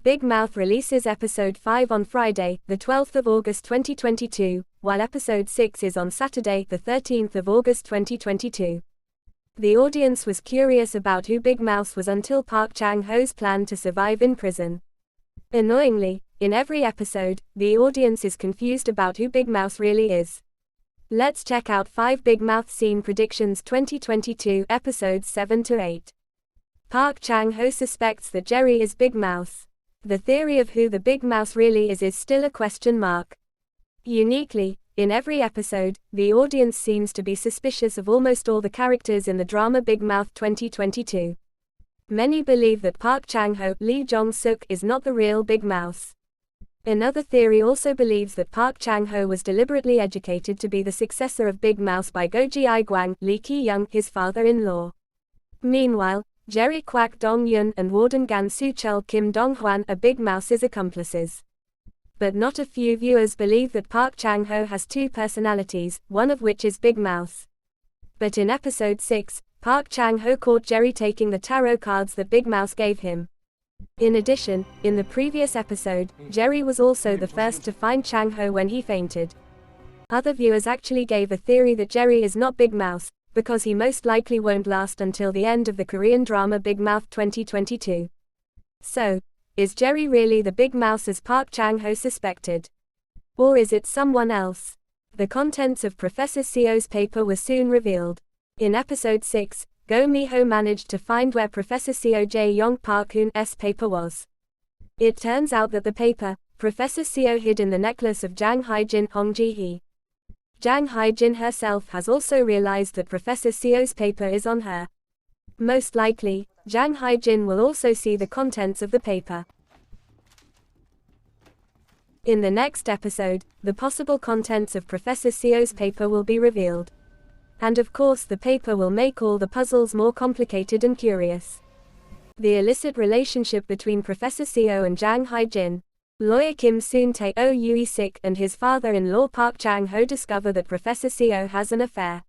Big Mouth releases Episode 5 on Friday, the 12th of August 2022, while Episode 6 is on Saturday, the 13th of August 2022. The audience was curious about who Big Mouth was until Park Chang Ho's plan to survive in prison. Annoyingly, in every episode, the audience is confused about who Big Mouth really is. Let's check out 5 Big Mouth Scene Predictions 2022 Episodes 7 to 8. Park Chang Ho suspects that Jerry is Big Mouth. The theory of who the Big Mouth really is still a question mark. Uniquely, in every episode, the audience seems to be suspicious of almost all the characters in the drama Big Mouth 2022. Many believe that Park Chang Ho, Lee Jong-suk, is not the real Big Mouth. Another theory also believes that Park Chang Ho was deliberately educated to be the successor of Big Mouth by Go Ji-gwang, Lee Ki-young, his father-in-law. Meanwhile, Jerry Kwak Dong-yun and Warden Gan Soo-chul Kim Dong-hwan are Big Mouth's accomplices. But not a few viewers believe that Park Chang Ho has 2 personalities, one of which is Big Mouth. But in Episode 6, Park Chang Ho caught Jerry taking the tarot cards that Big Mouth gave him. In addition, in the previous episode, Jerry was also the first to find Chang Ho when he fainted. Other viewers actually gave a theory that Jerry is not Big Mouth, because he most likely won't last until the end of the Korean drama Big Mouth 2022. So, is Jerry really the Big Mouth as Park Chang Ho suspected? Or is it someone else? The contents of Professor Seo's paper were soon revealed. In Episode 6, Go Mi-ho managed to find where Professor Seo Jae-yong Park Hoon's paper was. It turns out that the paper, Professor Seo hid in the necklace of Jang Hae-jin Hong Ji-hee. Jang Hae-jin herself has also realized that Professor Seo's paper is on her. Most likely, Jang Hae-jin will also see the contents of the paper. In the next episode, the possible contents of Professor Seo's paper will be revealed. And of course the paper will make all the puzzles more complicated and curious. The illicit relationship between Professor Seo and Jang Hae-jin. Lawyer Kim Soon-tae-oh and his father-in-law Park Chang Ho discover that Professor Seo has an affair.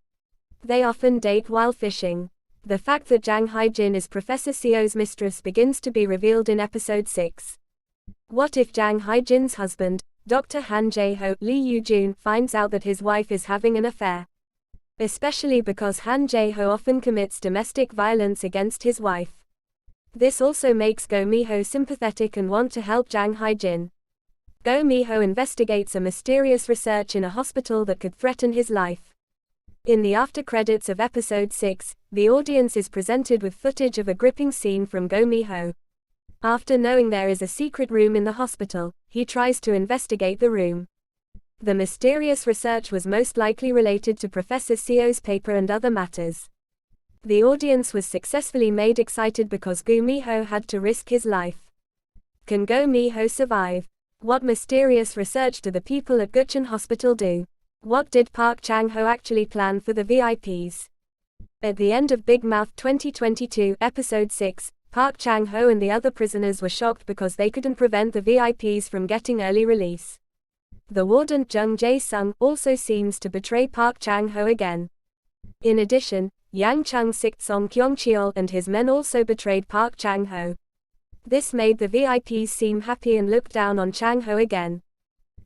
They often date while fishing. The fact that Jang Hae-jin is Professor Seo's mistress begins to be revealed in Episode 6. What if Jang Hae-jin's husband, Dr. Han Jae-ho, Lee Yoo-jun, finds out that his wife is having an affair? Especially because Han Jae-ho often commits domestic violence against his wife. This also makes Go Mi-ho sympathetic and want to help Jang Hae-jin. Go Mi-ho investigates a mysterious research in a hospital that could threaten his life. In the after credits of Episode 6, the audience is presented with footage of a gripping scene from Go Mi-ho. After knowing there is a secret room in the hospital, he tries to investigate the room. The mysterious research was most likely related to Professor Seo's paper and other matters. The audience was successfully made excited because Go Mi-ho had to risk his life. Can Go Mi-ho survive? What mysterious research do the people at Gucheon Hospital do? What did Park Chang Ho actually plan for the VIPs? At the end of Big Mouth 2022 Episode 6, Park Chang Ho and the other prisoners were shocked because they couldn't prevent the VIPs from getting early release. The warden Jung Jae-sung also seems to betray Park Chang Ho again. In addition, Yang Chung-sik Song Kyung-cheol and his men also betrayed Park Chang Ho. This made the VIPs seem happy and look down on Chang Ho again.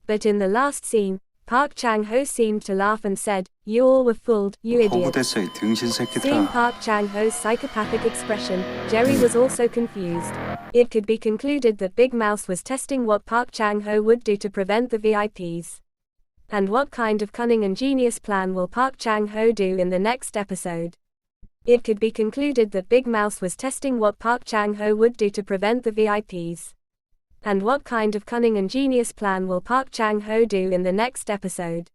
But in the last scene, Park Chang Ho seemed to laugh and said, "You all were fooled, you idiot." Seeing Park Chang Ho's psychopathic expression, Jerry was also confused. It could be concluded that Big Mouth was testing what Park Chang Ho would do to prevent the VIPs. And what kind of cunning and genius plan will Park Chang Ho do in the next episode? It could be concluded that Big Mouth was testing what Park Chang Ho would do to prevent the VIPs. And what kind of cunning and genius plan will Park Chang Ho do in the next episode?